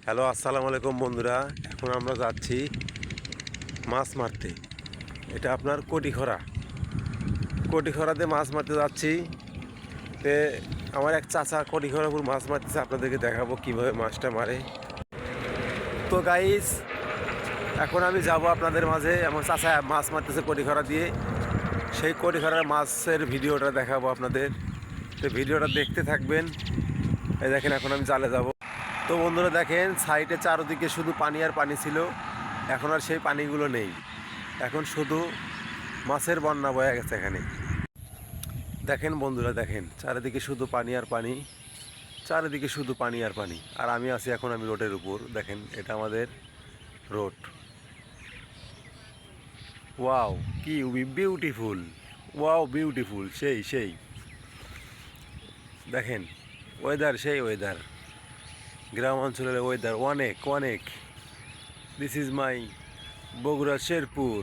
Hello, আসসালামু আলাইকুম বন্ধুরা। এখন আমরা যাচ্ছি মাছ মারতে। এটা আপনার কোটিখরাতে মাছ মারতে যাচ্ছি। তে আমার এক চাচা কোটিখরাপুর মাছ মারতেছে, আপনাদেরকে দেখাবো কিভাবে মাছটা মারে। তো গাইস, এখন আমি যাব আপনাদের মাঝে। আমার চাচা মাছ মারতেছে কোটিখরা দিয়ে, সেই কোটিখরার মাছের ভিডিওটা দেখাবো আপনাদের। তো ভিডিওটা দেখতে থাকবেন। এই দেখেন, এখন আমি জালে যাব। তো বন্ধুরা দেখেন, সাইডে চারদিকে শুধু পানি আর পানি ছিল, এখন আর সেই পানিগুলো নেই। এখন শুধু মাছের বন্যা বয়ে গেছে এখানে। দেখেন বন্ধুরা, দেখেন চারিদিকে শুধু পানি আর পানি, চারিদিকে শুধু পানি আর পানি। আর আমি আছি, এখন আমি রোডের উপর। দেখেন, এটা আমাদের রোড। ওয়াও, কি বিউটিফুল! Wow, beautiful! সেই সেই দেখেন, ওয়েদার সেই ওয়েদার, গ্রাম অঞ্চলের ওয়েদার অনেক অনেক। This is my Bogura Sherpur.